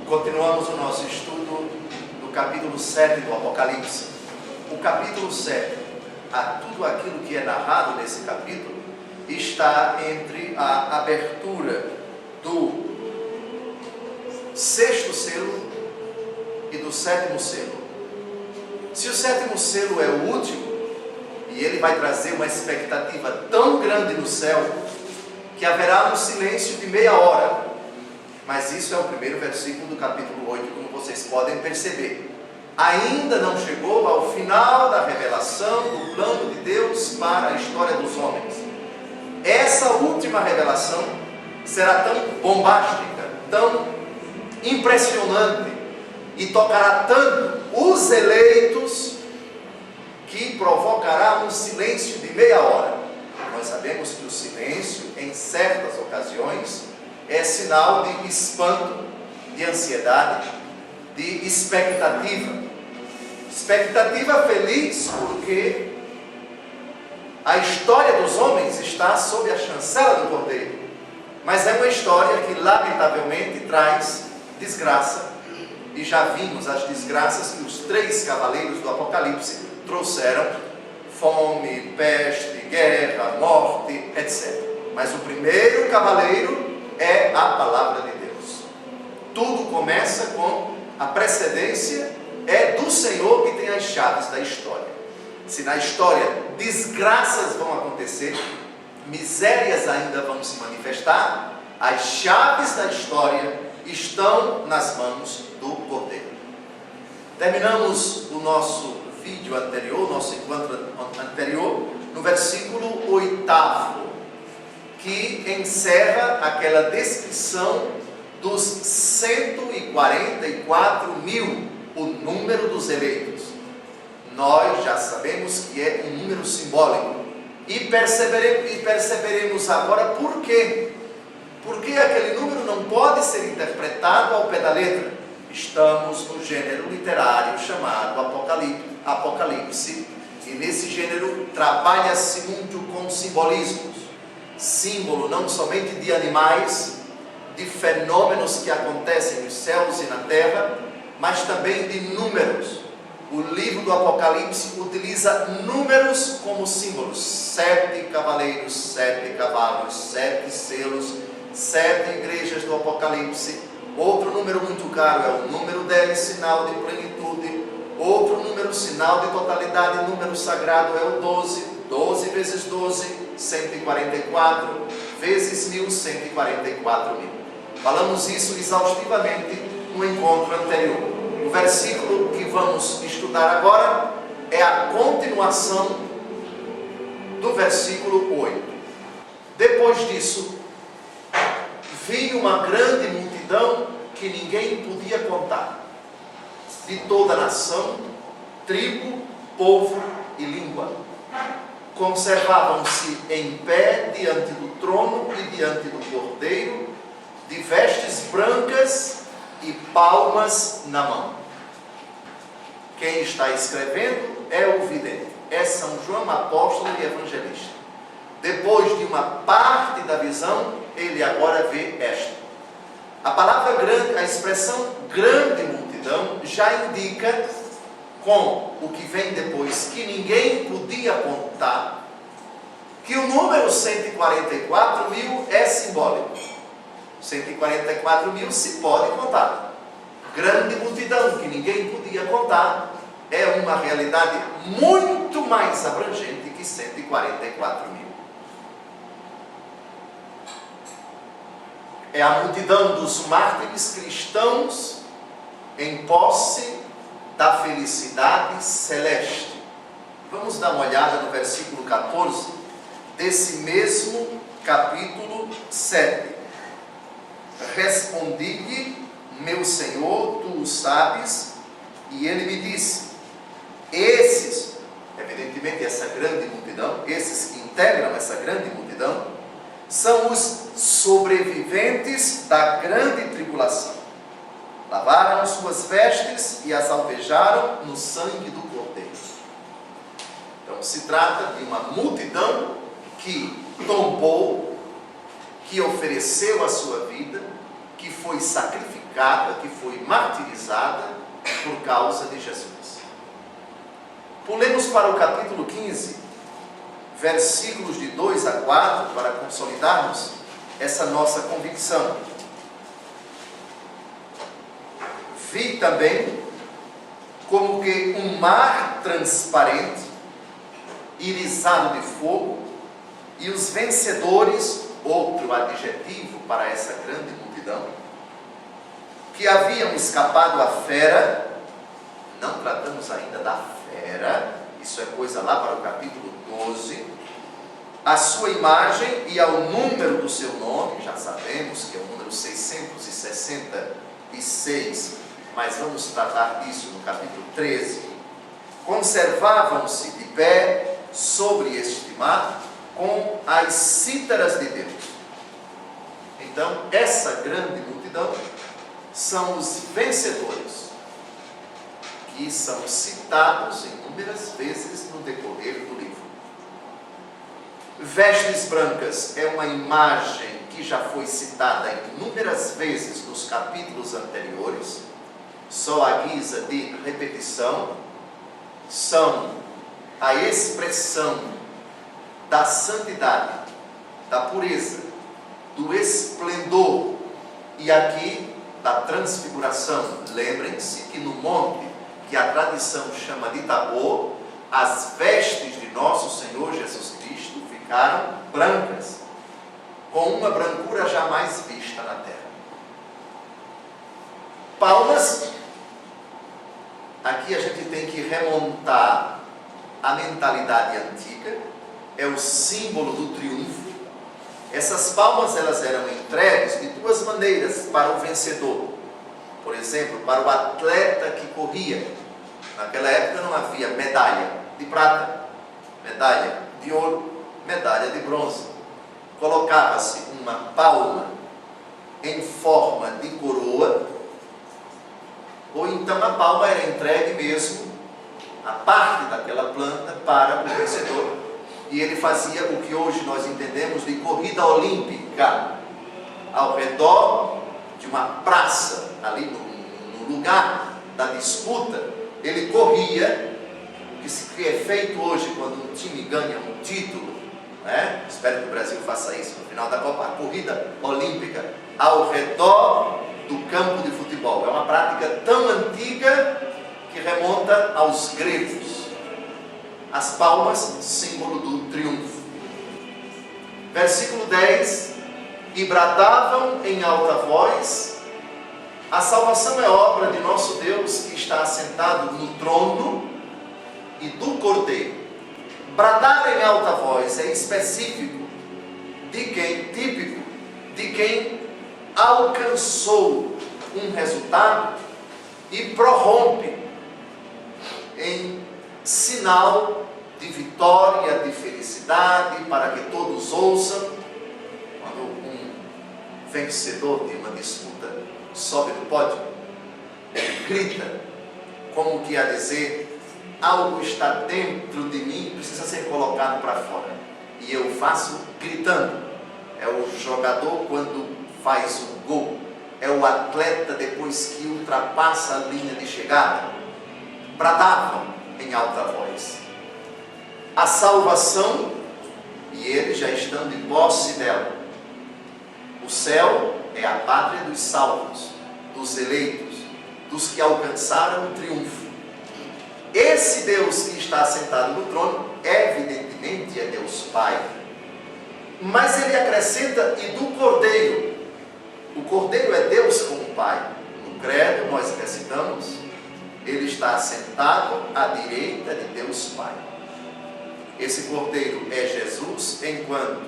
Continuamos o nosso estudo do capítulo 7 do Apocalipse. O capítulo 7, tudo aquilo que é narrado nesse capítulo, está entre a abertura do sexto selo e do sétimo selo. Se o sétimo selo é o último, e ele vai trazer uma expectativa tão grande no céu, que haverá um silêncio de meia hora. Mas isso é o primeiro versículo do capítulo 8, como vocês podem perceber. Ainda não chegou ao final da revelação do plano de Deus para a história dos homens. Essa última revelação será tão bombástica, tão impressionante, e tocará tanto os eleitos, que provocará um silêncio de meia hora. Nós sabemos que o silêncio, em certas ocasiões, é sinal de espanto, de ansiedade, de expectativa. Expectativa feliz, porque a história dos homens está sob a chancela do Cordeiro. Mas é uma história que, lamentavelmente, traz desgraça. E já vimos as desgraças que os 3 cavaleiros do Apocalipse trouxeram: fome, peste, guerra, morte, etc. Mas o primeiro cavaleiro é a palavra de Deus. Tudo começa com a precedência, é do Senhor que tem as chaves da história. Se na história desgraças vão acontecer, misérias ainda vão se manifestar, as chaves da história estão nas mãos do Cordeiro. Terminamos o nosso vídeo anterior, nosso encontro anterior, no versículo 8, que encerra aquela descrição dos 144 mil, o número dos eleitos. Nós já sabemos que é um número simbólico, e perceberemos agora por quê. Porque aquele número não pode ser interpretado ao pé da letra. Estamos no gênero literário chamado Apocalipse, e nesse gênero trabalha-se muito com simbolismos. Símbolo não somente de animais, de fenômenos que acontecem nos céus e na terra, mas também de números. O livro do Apocalipse utiliza números como símbolos: 7 cavaleiros, 7 cavalos, 7 selos, 7 igrejas do Apocalipse. Outro número muito caro é o número 10, sinal de plenitude. Outro número, sinal de totalidade, número sagrado, é o 12. 12 vezes 12, 144, vezes 1000, 144 mil. Falamos isso exaustivamente no encontro anterior. O versículo que vamos estudar agora é a continuação do versículo 8. Depois disso, vi uma grande multidão que ninguém podia contar, de toda nação, tribo, povo e língua. Conservavam-se em pé diante do trono e diante do Cordeiro, de vestes brancas e palmas na mão. Quem está escrevendo é o vidente, é São João, apóstolo e evangelista. Depois de uma parte da visão, ele agora vê esta. A palavra grande, a expressão grande multidão, já indica, com o que vem depois, que ninguém podia contar, que o número 144 mil é simbólico. 144 mil se pode contar. Grande multidão que ninguém podia contar é uma realidade muito mais abrangente que 144 mil. É a multidão dos mártires cristãos em posse da felicidade celeste. Vamos dar uma olhada no versículo 14 desse mesmo capítulo 7. Respondi-lhe, meu Senhor, tu o sabes. E ele me disse: esses, evidentemente essa grande multidão, esses que integram essa grande multidão, são os sobreviventes da grande tribulação. Lavaram suas vestes e as alvejaram no sangue do Cordeiro. Então se trata de uma multidão que tombou, que ofereceu a sua vida, que foi sacrificada crucificada, que foi martirizada por causa de Jesus. Pulemos para o capítulo 15, versículos de 2 a 4, para consolidarmos essa nossa convicção. Vi também como que um mar transparente, irisado de fogo, e os vencedores, outro adjetivo para essa grande multidão, que haviam escapado à fera. Não tratamos ainda da fera, isso é coisa lá para o capítulo 12, a sua imagem e ao número do seu nome, já sabemos que é o número 666, mas vamos tratar disso no capítulo 13, conservavam-se de pé sobre este mar com as cítaras de Deus. Então, essa grande multidão são os vencedores, que são citados inúmeras vezes no decorrer do livro. Vestes brancas é uma imagem que já foi citada inúmeras vezes nos capítulos anteriores, só à guisa de repetição. São a expressão da santidade, da pureza, do esplendor e aqui da transfiguração. Lembrem-se que no monte, que a tradição chama de Tabor, as vestes de nosso Senhor Jesus Cristo ficaram brancas, com uma brancura jamais vista na terra. Palmas, aqui a gente tem que remontar a mentalidade antiga, é o símbolo do triunfo. Essas palmas, elas eram entregues de duas maneiras para o vencedor. Por exemplo, para o atleta que corria. Naquela época não havia medalha de prata, medalha de ouro, medalha de bronze. Colocava-se uma palma em forma de coroa, ou então a palma era entregue mesmo, a parte daquela planta, para o vencedor. E ele fazia o que hoje nós entendemos de corrida olímpica, ao redor de uma praça, ali no lugar da disputa. Ele corria, o que é feito hoje quando um time ganha um título, né? Espero que o Brasil faça isso no final da Copa, a corrida olímpica ao redor do campo de futebol. É uma prática tão antiga que remonta aos gregos. As palmas, símbolo do triunfo. Versículo 10: e bradavam em alta voz: a salvação é obra de nosso Deus, que está assentado no trono e do Cordeiro. Bradar em alta voz é específico de quem, típico de quem alcançou um resultado e prorrompe em sinal de vitória, de felicidade, para que todos ouçam. Quando um vencedor de uma disputa sobe no pódio, ele grita, como que a dizer: algo está dentro de mim, precisa ser colocado para fora. E eu faço gritando. É o jogador quando faz um gol, é o atleta depois que ultrapassa a linha de chegada. Bradavam em alta voz a salvação, e eles já estão de posse dela. O céu é a pátria dos salvos, dos eleitos, dos que alcançaram o triunfo. Esse Deus que está assentado no trono, evidentemente é Deus Pai, mas ele acrescenta: e do Cordeiro. O Cordeiro é Deus como Pai. No credo nós recitamos: ele está assentado à direita de Deus Pai. Esse Cordeiro é Jesus, enquanto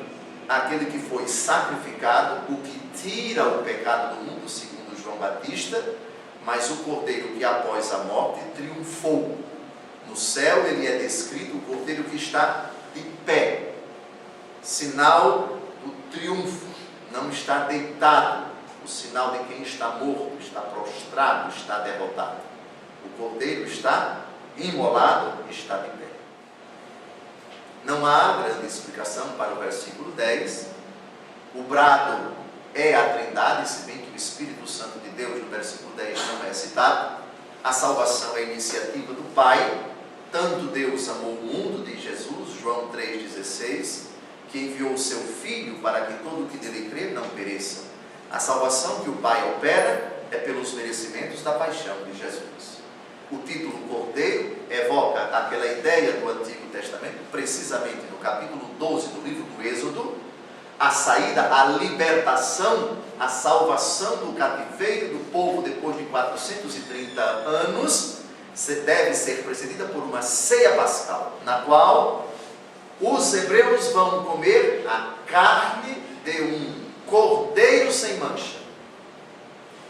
aquele que foi sacrificado, o que tira o pecado do mundo, segundo João Batista, mas o Cordeiro que após a morte triunfou. No céu ele é descrito o Cordeiro que está de pé, sinal do triunfo, não está deitado, o sinal de quem está morto, está prostrado, está derrotado. O Cordeiro está imolado, está de pé. Não há grande explicação para o versículo 10. O brado é a Trindade, se bem que o Espírito Santo de Deus, no versículo 10, não é citado. A salvação é iniciativa do Pai. Tanto Deus amou o mundo, diz Jesus, João 3,16, que enviou o seu Filho para que todo o que nele crer não pereça. A salvação que o Pai opera é pelos merecimentos da paixão de Jesus. O título Cordeiro evoca aquela ideia do Antigo Testamento, precisamente no capítulo 12 do livro do Êxodo, a saída, a libertação, a salvação do cativeiro do povo depois de 430 anos, deve ser precedida por uma ceia pascal, na qual os hebreus vão comer a carne de um cordeiro sem mancha.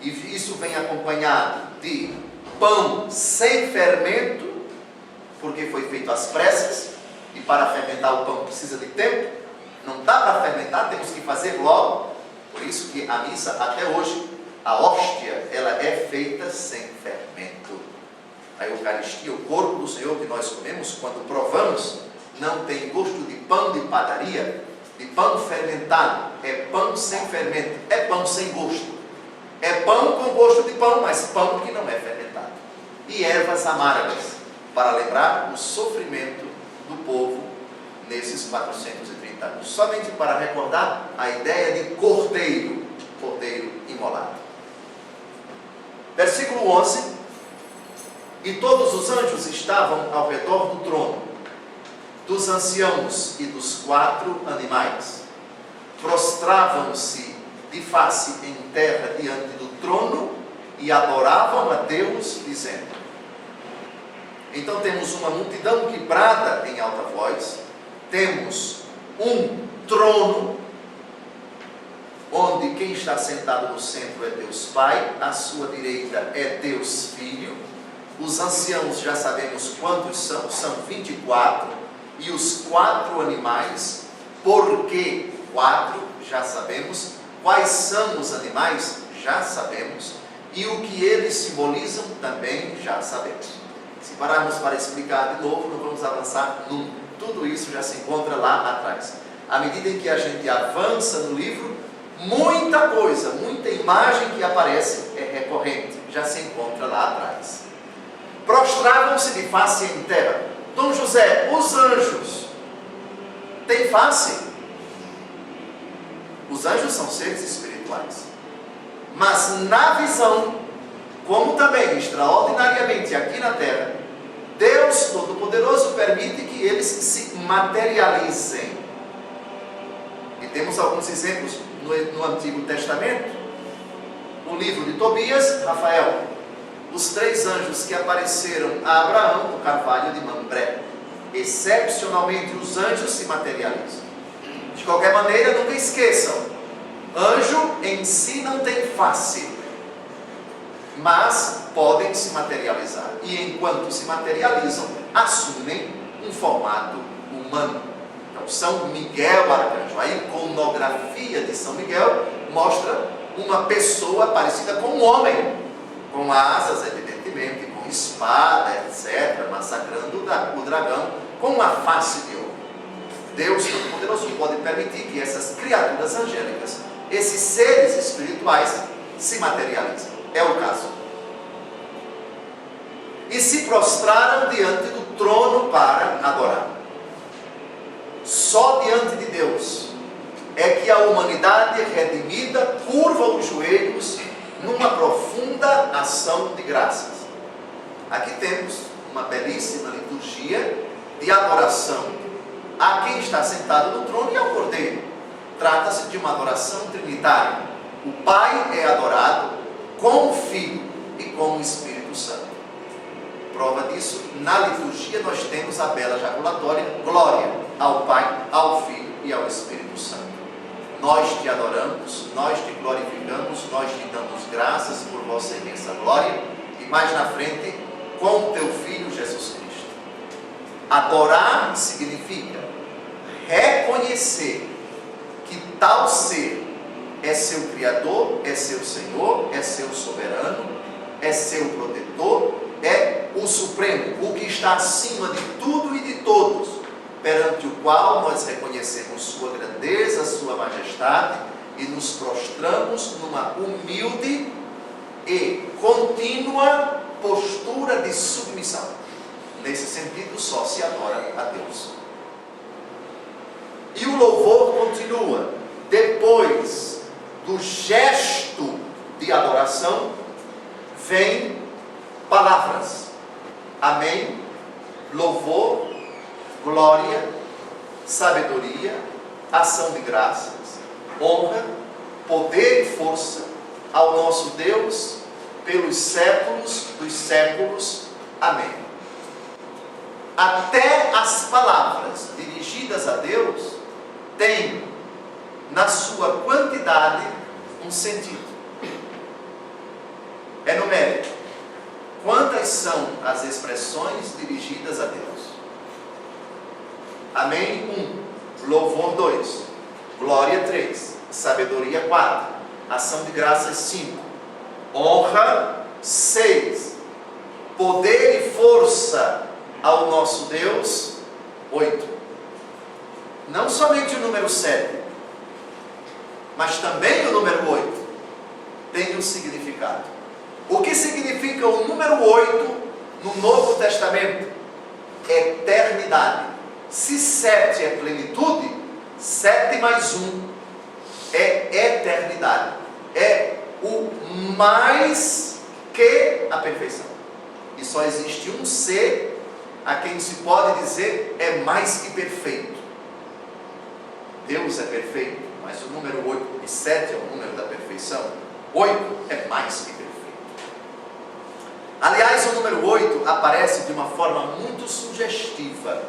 E isso vem acompanhado de pão sem fermento, porque foi feito às pressas, e para fermentar o pão precisa de tempo. Não dá para fermentar, temos que fazer logo. Por isso que a missa, até hoje, a hóstia, ela é feita sem fermento. A Eucaristia, o corpo do Senhor que nós comemos, quando provamos, não tem gosto de pão de padaria, de pão fermentado. É pão sem fermento, é pão sem gosto. É pão com gosto de pão, mas pão que não é fermentado. E ervas amargas, para lembrar o sofrimento do povo nesses 430 anos. Somente para recordar a ideia de cordeiro, cordeiro imolado. Versículo 11. E todos os anjos estavam ao redor do trono, dos anciãos e dos 4 animais. Prostravam-se de face em terra diante do trono e adoravam a Deus, dizendo. Então temos uma multidão que brada em alta voz, temos um trono, onde quem está sentado no centro é Deus Pai, à sua direita é Deus Filho, os anciãos já sabemos quantos são 24, e os 4 animais, por que 4? Já sabemos. Quais são os animais? Já sabemos. E o que eles simbolizam? Também já sabemos. Se pararmos para explicar de novo, não vamos avançar nunca. Tudo isso já se encontra lá atrás. À medida em que a gente avança no livro, muita coisa, muita imagem que aparece é recorrente, já se encontra lá atrás. Prostravam-se de face em terra. Dom José, os anjos têm face? Os anjos são seres espirituais. Mas na visão, como também extraordinariamente aqui na terra, Deus Todo-Poderoso permite que eles se materializem. E temos alguns exemplos no Antigo Testamento. O livro de Tobias, Rafael, os 3 anjos que apareceram a Abraão no carvalho de Mambré. Excepcionalmente os anjos se materializam. De qualquer maneira, nunca esqueçam, anjo em si não tem face, mas podem se materializar. E enquanto se materializam, assumem um formato humano. Então, São Miguel Arcanjo, a iconografia de São Miguel mostra uma pessoa parecida com um homem, com asas, evidentemente, com espada, etc., massacrando o dragão, com uma face de homem. Deus Todo-Poderoso pode permitir que essas criaturas angélicas, esses seres espirituais, se materializem. É o caso. E se prostraram diante do trono para adorar. Só diante de Deus é que a humanidade redimida curva os joelhos numa profunda ação de graças. Aqui temos uma belíssima liturgia de adoração a quem está sentado no trono e ao Cordeiro. Trata-se de uma adoração trinitária. O Pai é adorado com o Filho e com o Espírito Santo. Prova disso, na liturgia nós temos a bela jaculatória, glória ao Pai, ao Filho e ao Espírito Santo. Nós te adoramos, nós te glorificamos, nós te damos graças por vossa imensa glória. E mais na frente, com o teu Filho Jesus Cristo. Adorar significa reconhecer que tal ser é seu Criador, é seu Senhor, é seu soberano, é seu protetor, é o Supremo, o que está acima de tudo e de todos, perante o qual nós reconhecemos sua grandeza, sua majestade e nos prostramos numa humilde e contínua postura de submissão. Nesse sentido, só se adora a Deus. E o louvor continua. Depois do gesto de adoração, vem palavras. Amém, louvor, glória, sabedoria, ação de graças, honra, poder e força ao nosso Deus pelos séculos dos séculos. Amém. Até as palavras dirigidas a Deus têm, na sua quantidade, um sentido. Enumere. Quantas são as expressões dirigidas a Deus? Amém? 1. Louvor 2. Glória 3. Sabedoria 4. Ação de graças 5. Honra 6. Poder e força ao nosso Deus 8. Não somente o número 7, mas também o número 8 tem um significado. O que significa o número 8 no Novo Testamento? Eternidade. Se 7 é plenitude, 7 mais 1 é eternidade. É o mais que a perfeição. E só existe um ser a quem se pode dizer é mais que perfeito. Deus é perfeito, mas o número 8 e 7 é o número da perfeição. 8 é mais que perfeito. Aliás, o número 8 aparece de uma forma muito sugestiva.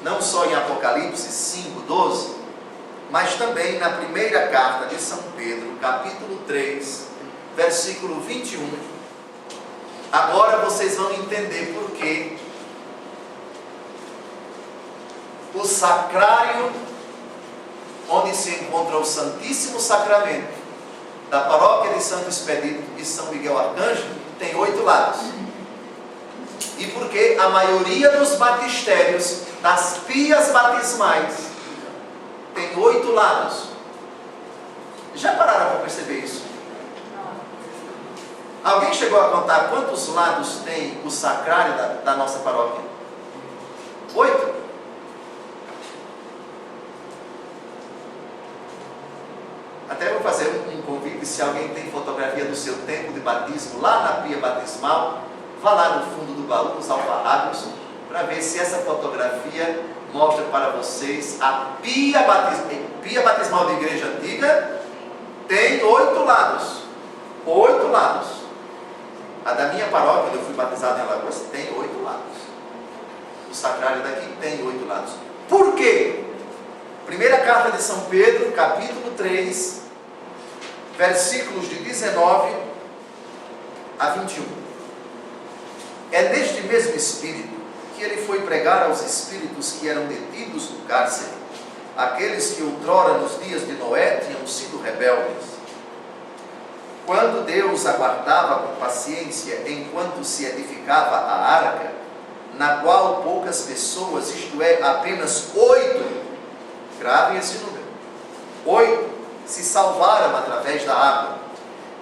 Não só em Apocalipse 5:12, mas também na primeira carta de São Pedro, capítulo 3, versículo 21. Agora vocês vão entender por que o sacrário, onde se encontra o Santíssimo Sacramento da paróquia de Santo Expedito e São Miguel Arcanjo, tem 8 lados. E porque a maioria dos batistérios, das pias batismais, tem 8 lados. Já pararam para perceber isso? Alguém chegou a contar quantos lados tem o sacrário da nossa paróquia? 8. Até vou fazer um convite, se alguém tem fotografia do seu tempo de batismo lá na pia batismal, vá lá no fundo do baú, nos alfarrábios, para ver se essa fotografia mostra para vocês a pia batismal de igreja antiga. Tem 8 lados. 8 lados. A da minha paróquia, quando eu fui batizado em Alagoas, tem 8 lados. O sacrário daqui tem 8 lados. Por quê? Primeira carta de São Pedro, capítulo 3, versículos de 19 a 21. É neste mesmo Espírito que ele foi pregar aos espíritos que eram detidos no cárcere, aqueles que outrora nos dias de Noé tinham sido rebeldes. Quando Deus aguardava com paciência enquanto se edificava a arca, na qual poucas pessoas, isto é, apenas 8, gravem esse número, 8 se salvaram através da água.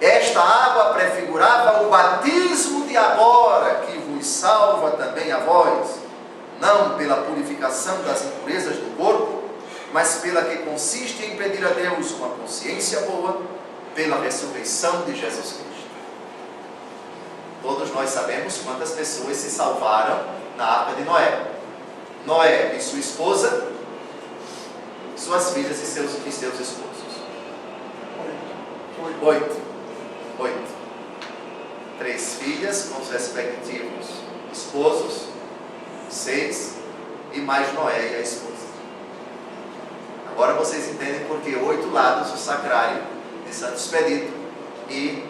Esta água prefigurava o batismo de agora, que vos salva também a vós, não pela purificação das impurezas do corpo, mas pela que consiste em pedir a Deus uma consciência boa, pela ressurreição de Jesus Cristo. Todos nós sabemos quantas pessoas se salvaram na arca de Noé. Noé e sua esposa, suas filhas e seus esposos. 8. 3 filhas com os respectivos esposos, 6, e mais Noé e a esposa. Agora vocês entendem por que 8 lados do sacrário de Santo Expedito e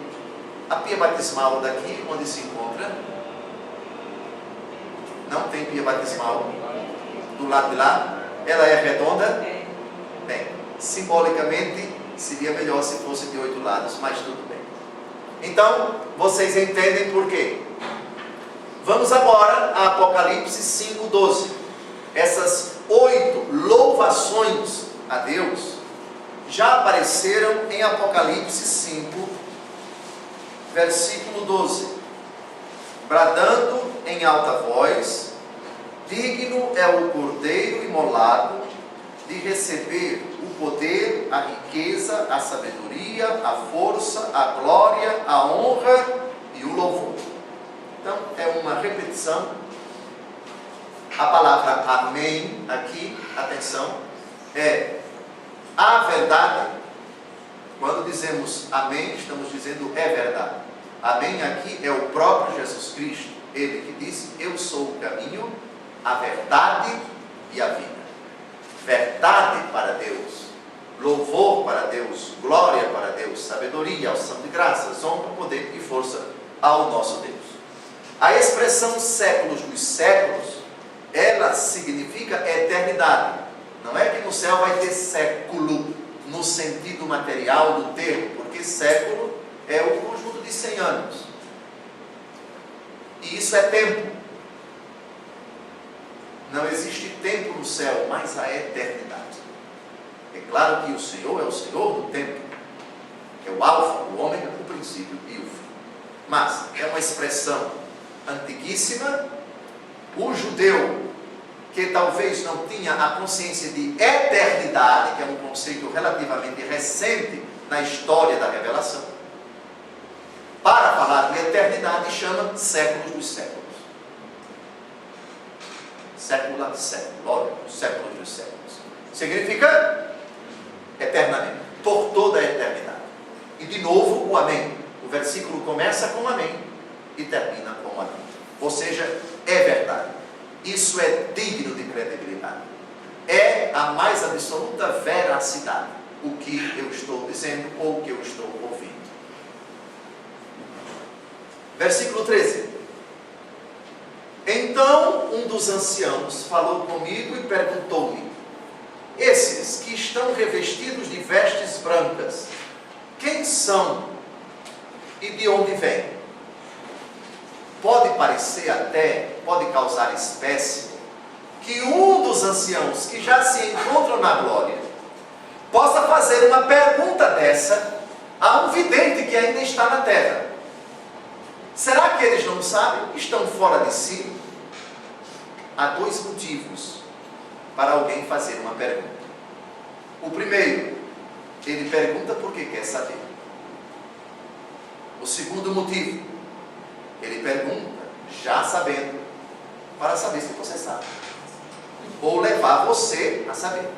a pia batismal daqui, onde se encontra, não tem pia batismal do lado de lá. Ela é redonda? Bem, simbolicamente seria melhor se fosse de 8 lados, mas tudo bem. Então, vocês entendem por quê. Vamos agora a Apocalipse 5:12. Essas 8 louvações a Deus já apareceram em Apocalipse 5, versículo 12. Bradando em alta voz: digno é o Cordeiro imolado de receber o poder, a riqueza, a sabedoria, a força, a glória, a honra e o louvor. Então, é uma repetição. A palavra amém aqui, atenção, é a verdade. Quando dizemos amém, estamos dizendo é verdade. Amém aqui é o próprio Jesus Cristo, ele que disse: eu sou o caminho, a verdade e a vida. Verdade para Deus, louvor para Deus, glória para Deus, sabedoria, unção de graças, honra, poder e força ao nosso Deus. A expressão séculos dos séculos, ela significa eternidade. Não é que no céu vai ter século no sentido material do termo, porque século é o conjunto de 100 anos. E isso é tempo. Não existe tempo no céu, mas a eternidade. É claro que o Senhor é o Senhor do tempo. É o alfa, o ômega, o princípio e o fim. Mas é uma expressão antiguíssima. O judeu, que talvez não tinha a consciência de eternidade, que é um conceito relativamente recente na história da revelação, para falar de eternidade, chama séculos dos séculos. Século de século, séculos dos séculos. Significa eternamente, por toda a eternidade. E de novo o amém. O versículo começa com amém e termina com amém. Ou seja, é verdade. Isso é digno de credibilidade. É a mais absoluta veracidade o que eu estou dizendo ou o que eu estou ouvindo. Versículo 13. Então um dos anciãos falou comigo e perguntou-me: esses que estão revestidos de vestes brancas, quem são e de onde vêm? Pode parecer até, pode causar espécie, que um dos anciãos que já se encontram na glória possa fazer uma pergunta dessa a um vidente que ainda está na terra. Será que eles não sabem? Estão fora de si? Há dois motivos para alguém fazer uma pergunta. O primeiro, ele pergunta porque quer saber. O segundo motivo, ele pergunta já sabendo, para saber se você sabe, ou levar você a saber.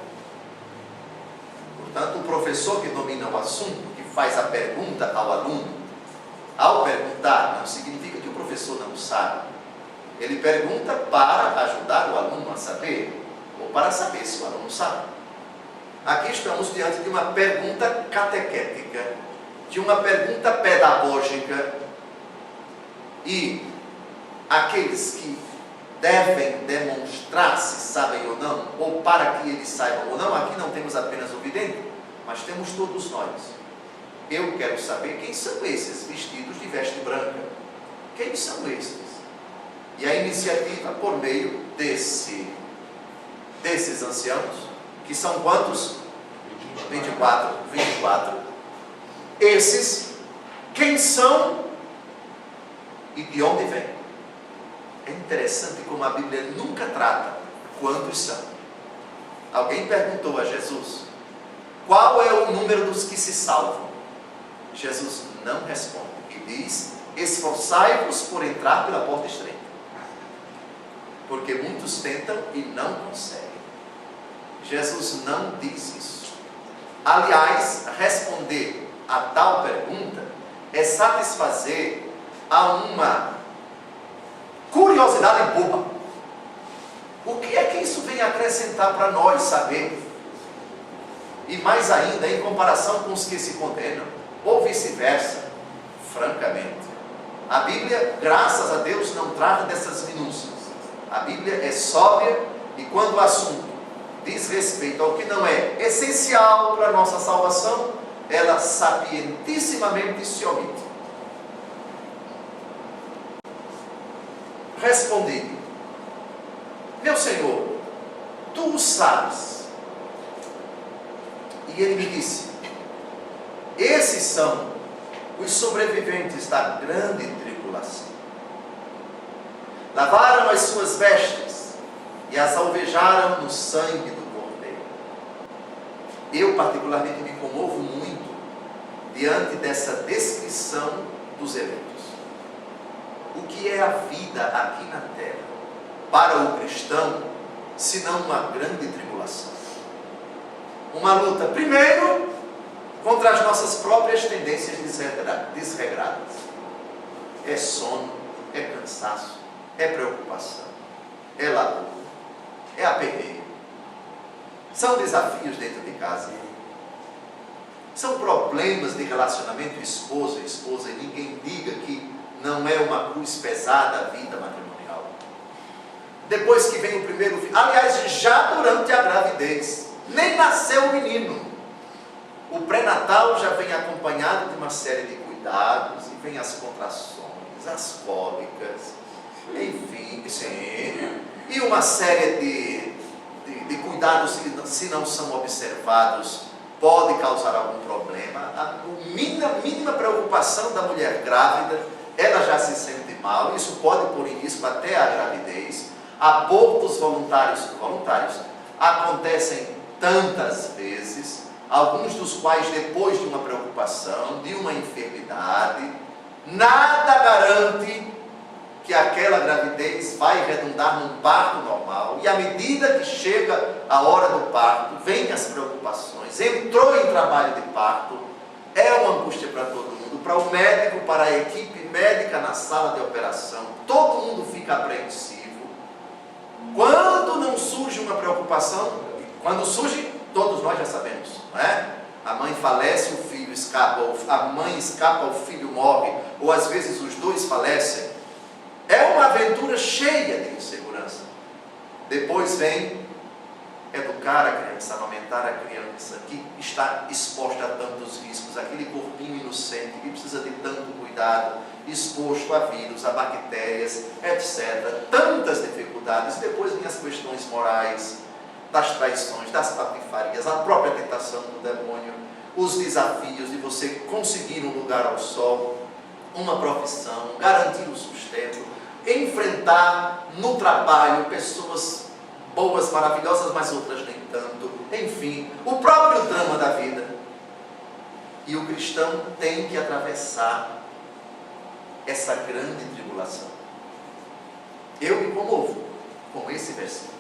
Portanto, o professor que domina o assunto, que faz a pergunta ao aluno, ao perguntar, não significa que o professor não sabe. Ele pergunta para ajudar o aluno a saber, ou para saber se o aluno sabe. Aqui estamos diante de uma pergunta catequética, de uma pergunta pedagógica, e aqueles que devem demonstrar se sabem ou não, ou para que eles saibam ou não, aqui não temos apenas o vidente, mas temos todos nós. Eu quero saber quem são esses vestidos de veste branca. Quem são esses? E a iniciativa por meio desses anciãos, que são quantos? 24. Esses, quem são e de onde vêm? É interessante como a Bíblia nunca trata quantos são. Alguém perguntou a Jesus: qual é o número dos que se salvam? Jesus não responde e diz: esforçai-vos por entrar pela porta estreita, porque muitos tentam e não conseguem. Jesus não diz isso. Aliás, responder a tal pergunta é satisfazer a uma curiosidade boba. O que é que isso vem acrescentar para nós saber? E mais ainda, em comparação com os que se condenam, ou vice-versa. Francamente, a Bíblia, graças a Deus, não trata dessas minúcias. A Bíblia é sóbria, e quando o assunto diz respeito ao que não é essencial para a nossa salvação, ela sapientissimamente se omite. Respondi: meu Senhor, tu o sabes. E ele me disse: esses são os sobreviventes da grande tribulação. Lavaram as suas vestes e as alvejaram no sangue do Cordeiro. Eu particularmente me comovo muito diante dessa descrição dos eventos. O que é a vida aqui na terra para o cristão, senão uma grande tribulação? Uma luta, primeiro, contra as nossas próprias tendências desregradas. É sono, é cansaço, é preocupação, é labor, é aperreio. São desafios dentro de casa. São problemas de relacionamento esposa e esposa, e ninguém diga que não é uma cruz pesada a vida matrimonial. Depois que vem o primeiro filho, aliás, já durante a gravidez, nem nasceu o menino. O pré-natal já vem acompanhado de uma série de cuidados, e vem as contrações, as cólicas, enfim, sim, e uma série de cuidados que, se não são observados, pode causar algum problema. A mínima preocupação da mulher grávida, ela já se sente mal, isso pode pôr em risco até a gravidez. Abortos voluntários acontecem tantas vezes, alguns dos quais depois de uma preocupação, de uma enfermidade. Nada garante que aquela gravidez vai redundar num parto normal, e à medida que chega a hora do parto, vem as preocupações, entrou em trabalho de parto, é uma angústia para todo mundo, para o médico, para a equipe médica na sala de operação, todo mundo fica apreensivo. Quando não surge uma preocupação, quando surge, todos nós já sabemos, não é? A mãe falece, o filho escapa, ou a mãe escapa, o filho morre, ou às vezes os dois falecem. É uma aventura cheia de insegurança. Depois vem educar a criança, amamentar a criança, que está exposta a tantos riscos, aquele corpinho inocente, que precisa de tanto cuidado, exposto a vírus, a bactérias, etc. Tantas dificuldades. Depois vem as questões morais, das traições, das patifarias, a própria tentação do demônio, os desafios de você conseguir um lugar ao sol, uma profissão, garantir o sustento, enfrentar no trabalho pessoas boas, maravilhosas, mas outras nem tanto. Enfim, o próprio drama da vida. E o cristão tem que atravessar essa grande tribulação. Eu me comovo com esse versículo.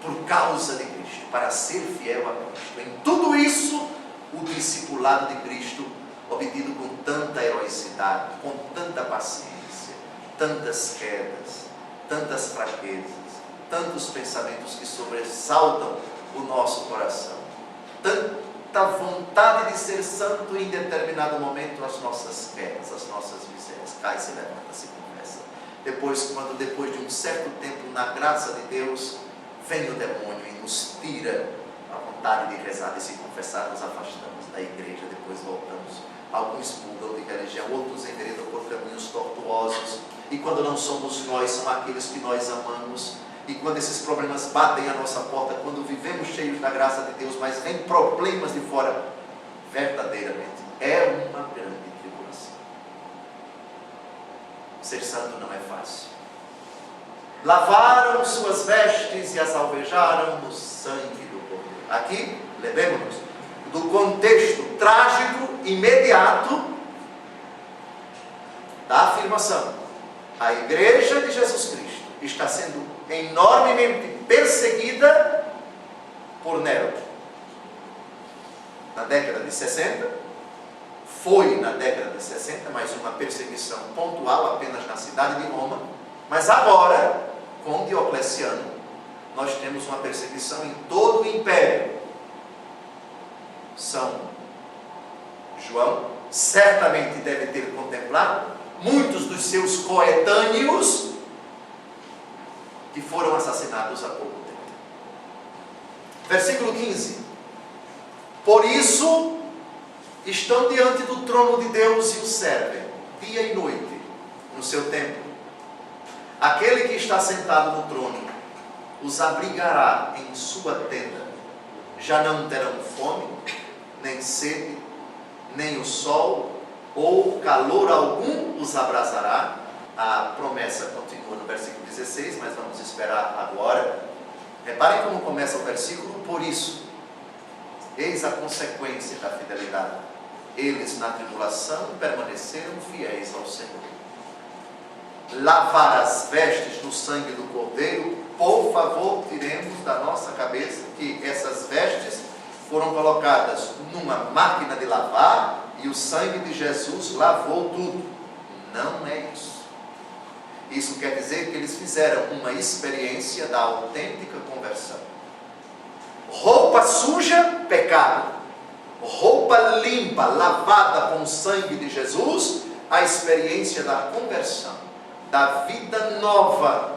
Por causa de Cristo, para ser fiel a Cristo. Em tudo isso, o discipulado de Cristo, obtido com tanta heroicidade, com tanta paciência, tantas quedas, tantas fraquezas, tantos pensamentos que sobressaltam o nosso coração, tanta vontade de ser santo, e em determinado momento as nossas quedas, as nossas misérias, cai, se levanta, se confessa. Depois de um certo tempo, na graça de Deus, vem o demônio e nos tira a vontade de rezar, de se confessar, nos afastamos da igreja, depois voltamos. Alguns mudam de religião, outros enveredam por caminhos tortuosos, e quando não somos nós, são aqueles que nós amamos. E quando esses problemas batem à nossa porta, quando vivemos cheios da graça de Deus, mas vem problemas de fora, verdadeiramente é uma grande tribulação. Ser santo não é fácil. Lavaram suas vestes e as alvejaram no sangue do Cordeiro. Aqui, lembremos-nos do contexto trágico, imediato, da afirmação. A igreja de Jesus Cristo está sendo enormemente perseguida por Nero. Na década de 60, foi na década de 60, mas uma perseguição pontual apenas na cidade de Roma. Mas agora, com Diocleciano, nós temos uma perseguição em todo o império. São João certamente deve ter contemplado muitos dos seus coetâneos que foram assassinados há pouco tempo. Versículo 15. Por isso estão diante do trono de Deus e o servem, dia e noite, no seu templo. Aquele que está sentado no trono os abrigará em sua tenda, já não terão fome, nem sede, nem o sol ou calor algum os abrasará. A promessa continua no versículo 16, mas vamos esperar agora. Reparem como começa o versículo: por isso, eis a consequência da fidelidade. Eles na tribulação permaneceram fiéis ao Senhor. Lavar as vestes no sangue do Cordeiro, por favor, tiremos da nossa cabeça que essas vestes foram colocadas numa máquina de lavar e o sangue de Jesus lavou tudo. Não é isso. Isso quer dizer que eles fizeram uma experiência da autêntica conversão. Roupa suja, pecado. Roupa limpa, lavada com o sangue de Jesus, a experiência da conversão, da vida nova.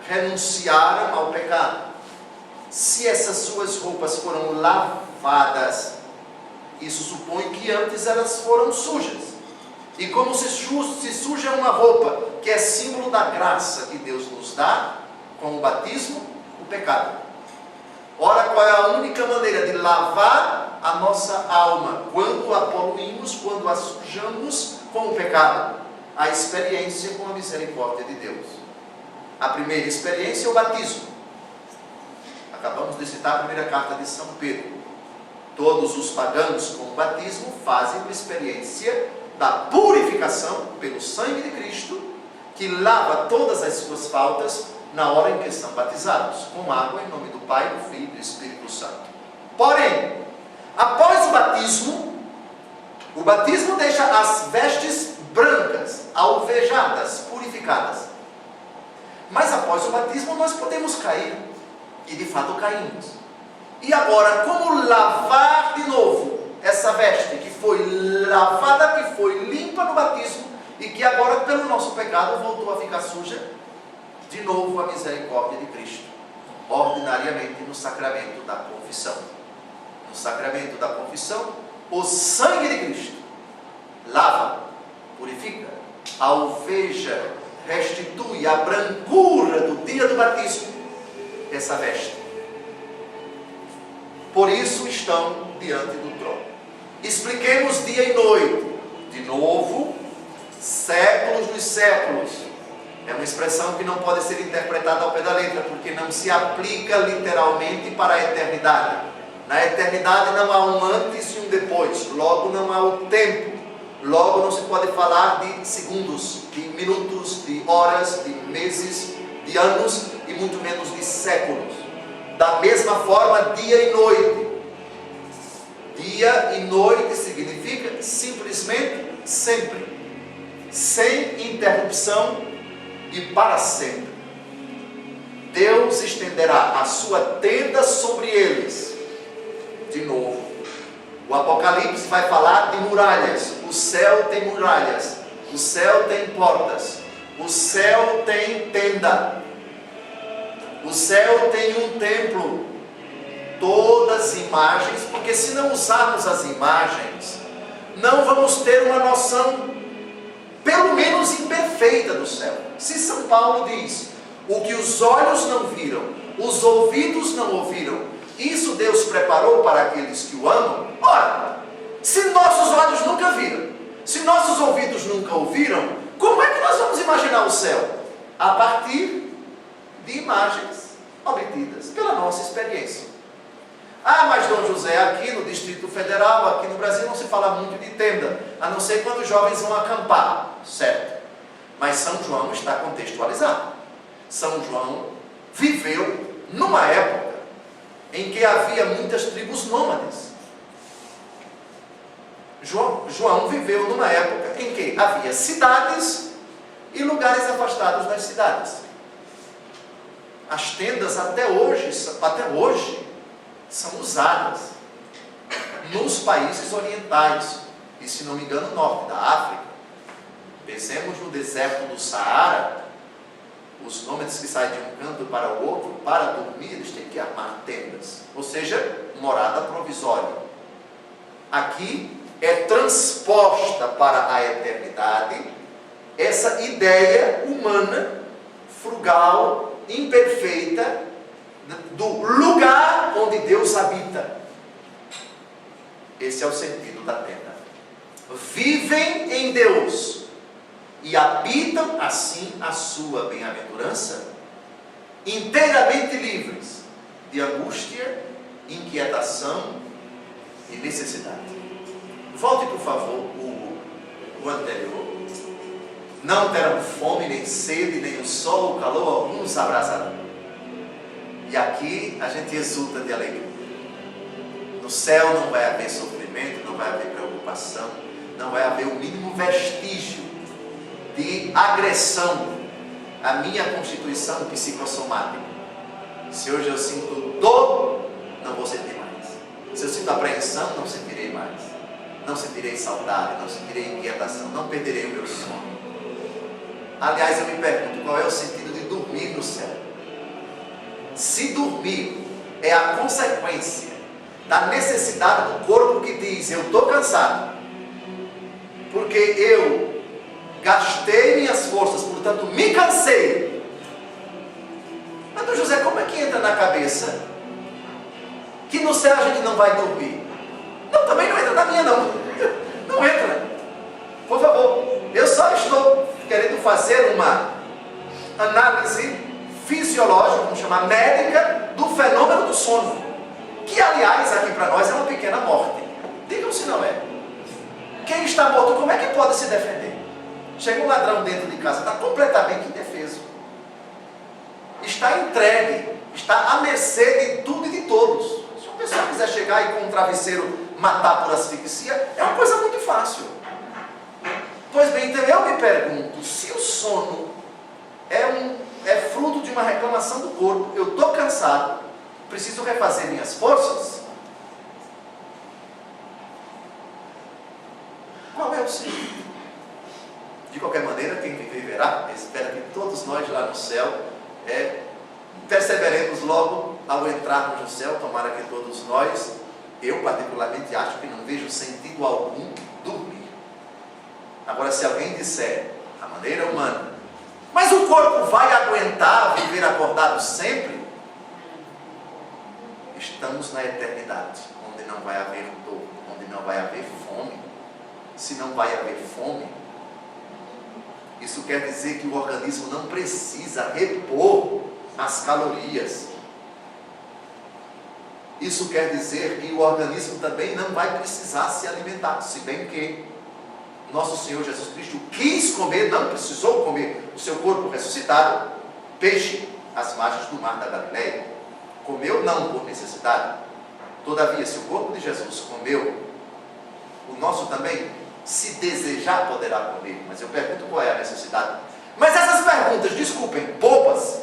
Renunciaram ao pecado. Se essas suas roupas foram lavadas, isso supõe que antes elas foram sujas. E como se suja uma roupa, que é símbolo da graça que Deus nos dá, com o batismo, o pecado. Ora, qual é a única maneira de lavar a nossa alma quando a poluímos, quando a sujamos com o pecado? A experiência com a misericórdia de Deus. A primeira experiência é o batismo. Acabamos de citar a primeira carta de São Pedro. Todos os pagãos com o batismo fazem uma experiência da purificação pelo sangue de Cristo, que lava todas as suas faltas na hora em que são batizados, com água em nome do Pai, do Filho e do Espírito Santo. Porém, após o batismo deixa as vestes brancas, alvejadas, purificadas. Mas após o batismo nós podemos cair, e de fato caímos. E agora, como lavar de novo essa veste que foi lavada, que foi limpa no batismo e que agora pelo nosso pecado voltou a ficar suja? De novo a misericórdia de Cristo, ordinariamente no sacramento da confissão. No sacramento da confissão, o sangue de Cristo lava, purifica, alveja, restitui a brancura do dia do batismo, essa veste. Por isso estão diante do trono. Expliquemos dia e noite. De novo, séculos dos séculos. É uma expressão que não pode ser interpretada ao pé da letra, porque não se aplica literalmente para a eternidade. Na eternidade não há um antes e um depois, logo não há o tempo. Logo não se pode falar de segundos, de minutos, de horas, de meses, de anos e muito menos de séculos. Da mesma forma, dia e noite. Dia e noite significa simplesmente sempre, sem interrupção e para sempre. Deus estenderá a sua tenda sobre eles. De novo, o Apocalipse vai falar de muralhas. O céu tem muralhas, o céu tem portas, o céu tem tenda, o céu tem um templo. Todas imagens, porque se não usarmos as imagens, não vamos ter uma noção, pelo menos imperfeita, do céu. Se São Paulo diz, o que os olhos não viram, os ouvidos não ouviram, isso Deus preparou para aqueles que o amam. Ora, se nossos olhos nunca viram, se nossos ouvidos nunca ouviram, como é que nós vamos imaginar o céu? A partir de imagens obtidas pela nossa experiência. Ah, mas Dom José, aqui no Distrito Federal, aqui no Brasil, não se fala muito de tenda, a não ser quando os jovens vão acampar, certo? Mas São João está contextualizado. São João viveu numa época em que havia muitas tribos nômades. João viveu numa época em que havia cidades e lugares afastados das cidades. As tendas até hoje são usadas nos países orientais e, se não me engano, norte da África. Pensemos no deserto do Saara. Os nômades que saem de um canto para o outro, para dormir, eles têm que armar tendas, ou seja, morada provisória. Aqui é transposta para a eternidade essa ideia humana, frugal, imperfeita, do lugar onde Deus habita. Esse é o sentido da tenda. Vivem em Deus e habitam assim a sua bem-aventurança, inteiramente livres de angústia, inquietação e necessidade. Volte, por favor, o anterior. Não terão fome, nem sede, nem o sol, o calor algum os abrasarão. E aqui a gente exulta de alegria. No céu não vai haver sofrimento, não vai haver preocupação, não vai haver o mínimo vestígio de agressão à minha constituição psicossomática. Se hoje eu sinto dor, não vou sentir mais. Se eu sinto apreensão, não sentirei mais. Não sentirei saudade, não sentirei inquietação, não perderei o meu sono. Aliás, eu me pergunto, qual é o sentido de dormir no céu? Se dormir é a consequência da necessidade do corpo que diz, eu estou cansado, porque eu gastei minhas forças, portanto me cansei. Mas, Dom José, como é que entra na cabeça que no céu a gente não vai dormir? Não, também não entra na minha, não. Não entra. Por favor, eu só estou querendo fazer uma análise fisiológica, vamos chamar médica, do fenômeno do sono, que aliás aqui para nós é uma pequena morte. Digam se não é. Quem está morto, como é que pode se defender? Chega um ladrão dentro de casa, está completamente indefeso, está entregue, está à mercê de tudo e de todos. Se uma pessoa quiser chegar e com um travesseiro matar por asfixia, é uma coisa muito fácil. Pois bem, então eu me pergunto, se o sono é fruto de uma reclamação do corpo, eu estou cansado, preciso refazer minhas forças, qual é o sentido? De qualquer maneira, quem viverá, espera que todos nós lá no céu perceberemos logo ao entrarmos no céu. Tomara que todos nós, eu particularmente acho que não vejo sentido algum dormir. Agora, se alguém disser, a maneira humana, mas o corpo vai aguentar viver acordado sempre? Estamos na eternidade, onde não vai haver dor, onde não vai haver fome. Se não vai haver fome, isso quer dizer que o organismo não precisa repor as calorias. Isso quer dizer que o organismo também não vai precisar se alimentar, se bem que nosso Senhor Jesus Cristo quis comer, não precisou comer o seu corpo ressuscitado, peixe às margens do mar da Galileia. Comeu não por necessidade. Todavia, se o corpo de Jesus comeu, o nosso também, se desejar, poderá comer. Mas eu pergunto, qual é a necessidade? Mas essas perguntas, desculpem, bobas,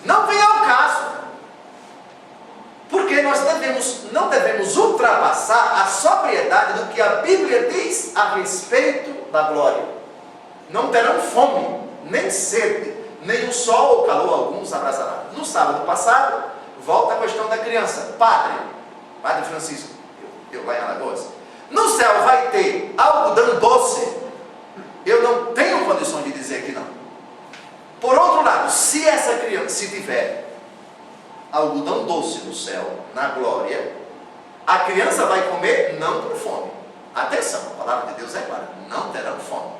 não vêm ao caso. Porque nós não devemos ultrapassar a sobriedade do que a Bíblia diz a respeito da glória. Não terão fome, nem sede, nem o sol ou calor algum os abrasará. No sábado passado, volta a questão da criança. Padre Francisco, eu lá em Alagoas, no céu vai ter algodão doce? Eu não tenho condições de dizer que não. Por outro lado, se essa criança, se tiver algodão doce no céu, na glória, a criança vai comer não por fome. Atenção, a palavra de Deus é clara, não terão fome.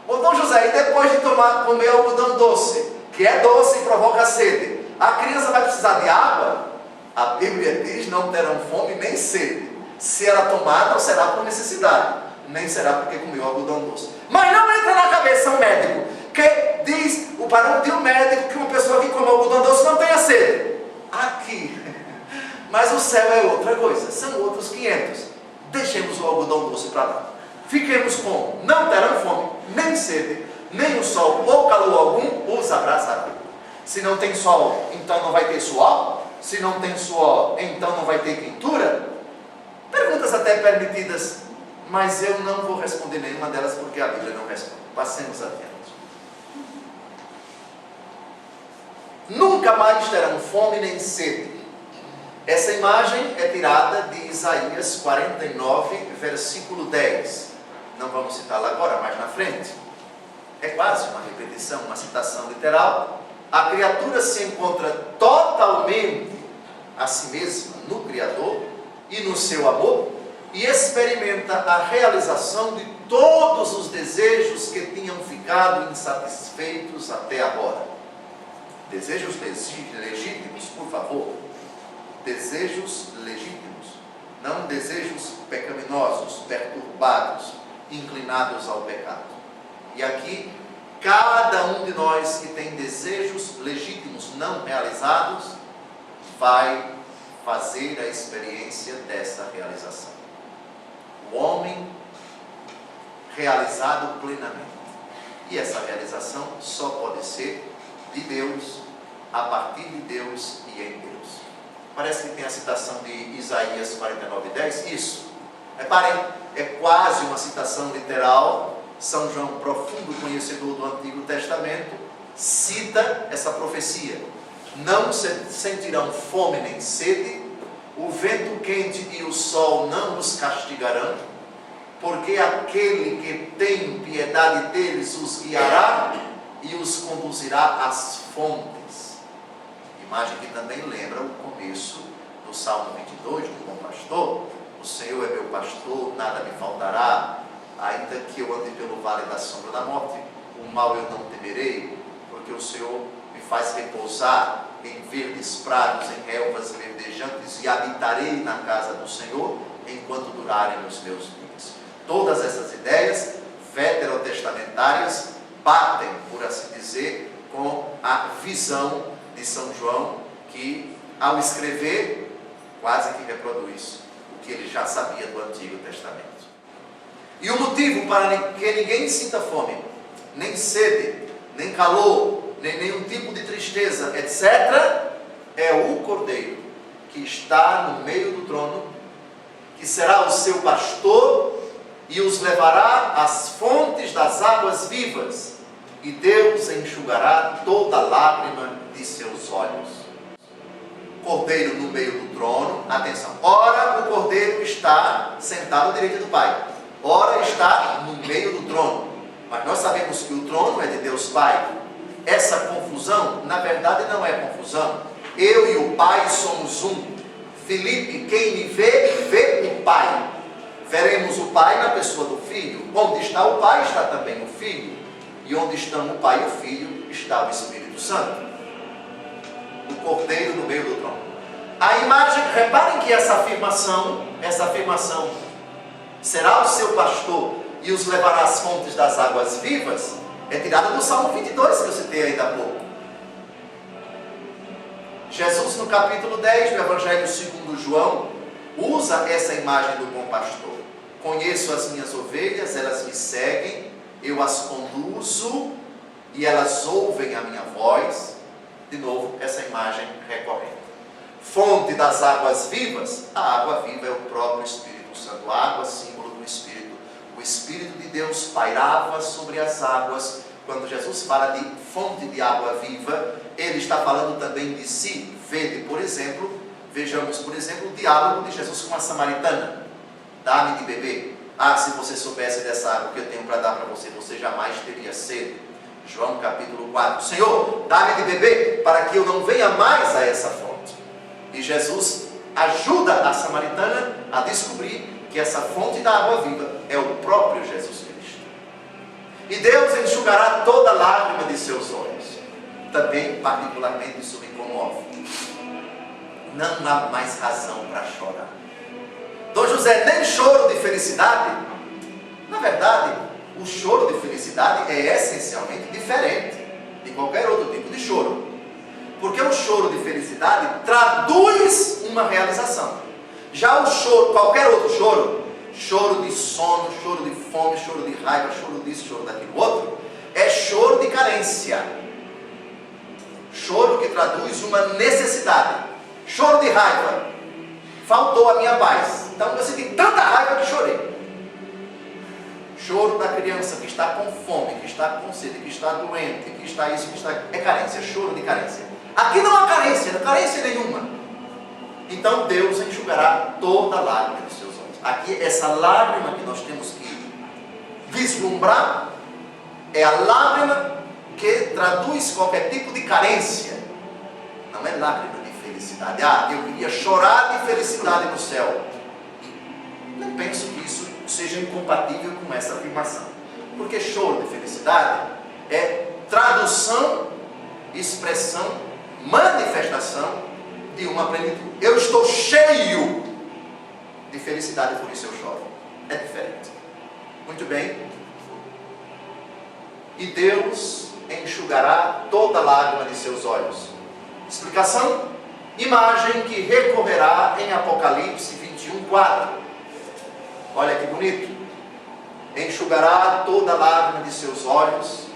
Ô Dom José, e depois de comer algodão doce, que é doce e provoca sede, a criança vai precisar de água? A Bíblia diz, não terão fome nem sede. Se ela tomar, não será por necessidade, nem será porque comeu algodão doce. Mas não entra na cabeça um médico, que diz, o padrão de um médico, que uma pessoa que come algodão doce não tenha sede. Aqui, mas o céu é outra coisa, são outros 500. Deixemos o algodão doce para lá. Fiquemos com, não terão fome, nem sede, nem o sol ou calor algum os abrasará. Se não tem sol, então não vai ter suor. Se não tem suor, então não vai ter quentura. Perguntas até permitidas, mas eu não vou responder nenhuma delas porque a Bíblia não responde. Passemos adiante. Nunca mais terão fome nem sede. Essa imagem é tirada de Isaías 49, versículo 10. Não vamos citá-la agora, mais na frente. É quase uma repetição, uma citação literal. A criatura se encontra totalmente a si mesma no Criador e no seu amor, e experimenta a realização de todos os desejos que tinham ficado insatisfeitos até agora. Desejos legítimos, por favor. Desejos legítimos, não desejos pecaminosos, perturbados, inclinados ao pecado. E aqui, cada um de nós que tem desejos legítimos não realizados, vai fazer a experiência dessa realização. O homem realizado plenamente. E essa realização só pode ser de Deus, a partir de Deus e em Deus. Parece que tem a citação de Isaías 49:10. Isso. Reparem, é quase uma citação literal. São João, profundo conhecedor do Antigo Testamento, cita essa profecia. Não sentirão fome nem sede, o vento quente e o sol não os castigarão, porque aquele que tem piedade deles os guiará e os conduzirá às fontes. Imagem que também lembra o começo do Salmo 22, do bom pastor. O Senhor é meu pastor, nada me faltará. Ainda que eu ande pelo vale da sombra da morte, o mal eu não temerei, porque o Senhor me faz repousar em verdes prados, em relvas verdejantes, e habitarei na casa do Senhor enquanto durarem os meus dias. Todas essas ideias veterotestamentárias batem, por assim dizer, com a visão de São João, que ao escrever quase que reproduz o que ele já sabia do Antigo Testamento. E o motivo para que ninguém sinta fome, nem sede, nem calor, nem nenhum tipo de tristeza, etc., é o Cordeiro que está no meio do trono, que será o seu pastor e os levará às fontes das águas vivas, e Deus enxugará toda lágrima de seus olhos. Cordeiro no meio do trono, atenção, ora o Cordeiro está sentado à direita do Pai, ora está no meio do trono, mas nós sabemos que o trono é de Deus Pai. Essa confusão, na verdade, não é confusão. Eu e o Pai somos um. Filipe, quem me vê, vê o Pai. Veremos o Pai na pessoa do Filho. Onde está o Pai, está também o Filho. E onde estão o Pai e o Filho, está o Espírito Santo. O Cordeiro no meio do trono. A imagem, reparem que essa afirmação, será o seu pastor e os levará às fontes das águas vivas, é tirada do Salmo 22, que eu citei ainda há pouco. Jesus, no capítulo 10 do Evangelho segundo João, usa essa imagem do bom pastor. Conheço as minhas ovelhas, elas me seguem, eu as conduzo e elas ouvem a minha voz. De novo, essa imagem recorrente. Fonte das águas vivas, a água viva é o próprio Espírito Santo. A água, símbolo do Espírito. O Espírito de Deus pairava sobre as águas. Quando Jesus fala de fonte de água viva, ele está falando também de si. Vejamos, por exemplo, o diálogo de Jesus com a samaritana. Dá-me de beber. Ah, se você soubesse dessa água que eu tenho para dar para você, você jamais teria sede. João capítulo 4. Senhor, dá-me de beber para que eu não venha mais a essa fonte. E Jesus ajuda a samaritana a descobrir que essa fonte da água viva é o próprio Jesus Cristo. E Deus enxugará toda lágrima de seus olhos. Também, particularmente, isso me comove. Não há mais razão para chorar. Dom José, nem choro de felicidade. Na verdade, o choro de felicidade é essencialmente diferente de qualquer outro tipo de choro. Porque o choro de felicidade traduz uma realização. Já o choro, qualquer outro choro, choro de sono, choro de fome, choro de raiva, choro disso, choro daquilo outro, é choro de carência. Choro que traduz uma necessidade. Choro de raiva. Faltou a minha paz. Então eu senti tanta raiva que chorei. Choro da criança que está com fome, que está com sede, que está doente, que está isso, que está... É carência, choro de carência. Aqui não há carência nenhuma. Então Deus enxugará toda lágrima dos seus olhos. Aqui, essa lágrima que nós temos que vislumbrar é a lágrima que traduz qualquer tipo de carência. Não é lágrima de felicidade. Ah, eu queria chorar de felicidade no céu. não penso que isso seja incompatível com essa afirmação. Porque choro de felicidade é tradução, expressão, manifestação de uma plenitude. Eu estou cheio de felicidade, por isso eu choro. É diferente. Muito bem. E Deus enxugará toda lágrima de seus olhos. Explicação? Imagem que recorrerá em Apocalipse 21:4. Olha que bonito. Enxugará toda lágrima de seus olhos,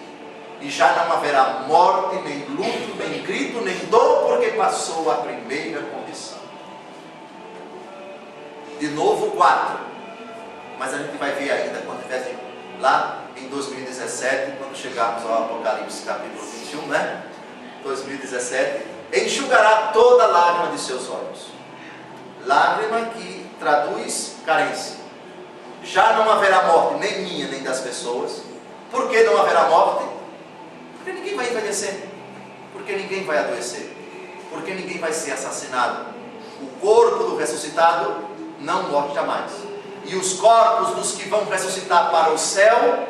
e já não haverá morte, nem luto, nem grito, nem dor, porque passou a primeira condição. De novo 4. Mas a gente vai ver ainda quando estiver lá em 2017, quando chegarmos ao Apocalipse capítulo 21, né? 2017, enxugará toda lágrima de seus olhos. Lágrima que traduz carência. Já não haverá morte, nem minha, nem das pessoas. Por que não haverá morte? Porque ninguém vai envelhecer. Porque ninguém vai adoecer. Porque ninguém vai ser assassinado. O corpo do ressuscitado não morre jamais. E os corpos dos que vão ressuscitar para o céu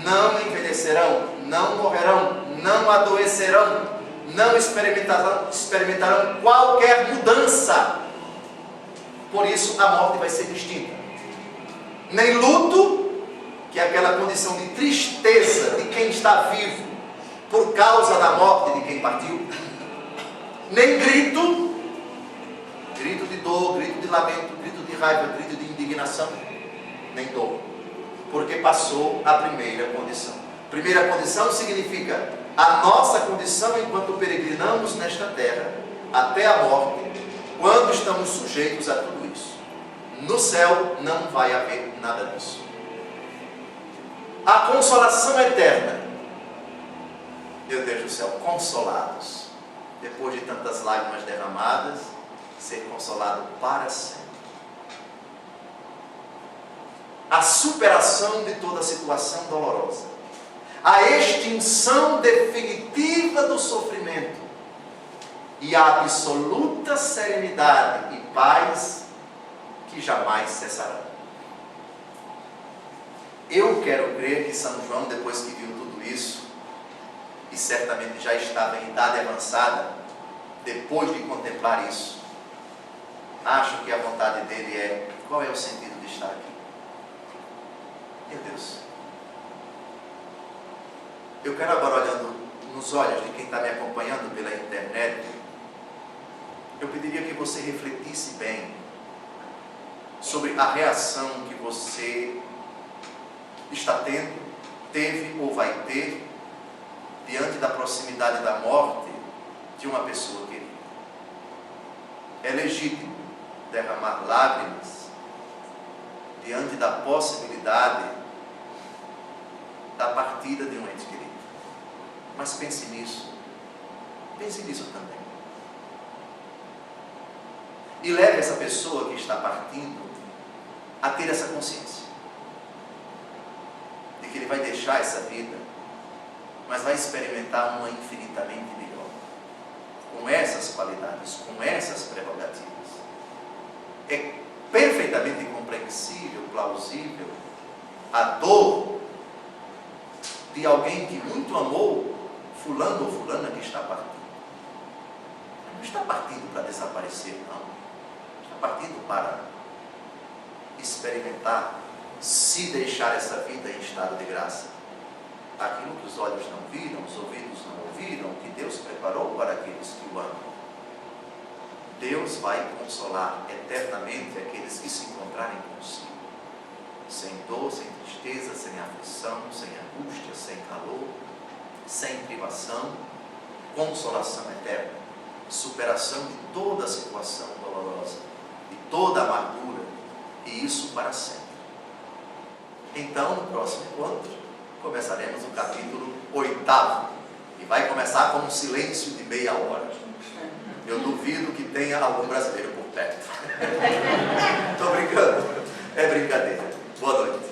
não envelhecerão, não morrerão, não adoecerão, não experimentarão qualquer mudança. Por isso a morte vai ser distinta. Nem luto, que é aquela condição de tristeza de quem está vivo por causa da morte de quem partiu. Nem grito, grito de dor, grito de lamento, grito de raiva, grito de indignação, nem dor, porque passou a primeira condição. Primeira condição significa a nossa condição enquanto peregrinamos nesta terra até a morte, quando estamos sujeitos a tudo isso. No céu não vai haver nada disso. A consolação eterna. Meu Deus do céu, consolados, depois de tantas lágrimas derramadas, ser consolado para sempre. A superação de toda situação dolorosa, a extinção definitiva do sofrimento e a absoluta serenidade e paz que jamais cessarão. Eu quero crer que São João, depois que viu tudo isso, e certamente já estava em idade avançada, depois de contemplar isso, acho que a vontade dele é: qual é o sentido de estar aqui? Meu Deus. Eu quero agora, olhando nos olhos de quem está me acompanhando pela internet, eu pediria que você refletisse bem sobre a reação que você está tendo, teve ou vai ter diante da proximidade da morte de uma pessoa querida. É legítimo derramar lágrimas diante da possibilidade da partida de um ente querido. Mas pense nisso também. E leve essa pessoa que está partindo a ter essa consciência de que ele vai deixar essa vida, mas vai experimentar uma infinitamente melhor, com essas qualidades, com essas prerrogativas. É perfeitamente compreensível, plausível, a dor de alguém que muito amou fulano ou fulana que está partindo. Não está partindo para desaparecer, não. Está partindo para experimentar, se deixar essa vida em estado de graça. Aquilo que os olhos não viram, os ouvidos não ouviram, que Deus preparou para aqueles que o amam. Deus vai consolar eternamente aqueles que se encontrarem consigo, sem dor, sem tristeza, sem aflição, sem angústia, sem calor, sem privação, consolação eterna, superação de toda situação dolorosa, de toda amargura, e isso para sempre. Então, no próximo encontro, começaremos o capítulo 8º, e vai começar com um silêncio de meia hora. Eu duvido que tenha algum brasileiro por perto. Estou brincando, é brincadeira. Boa noite.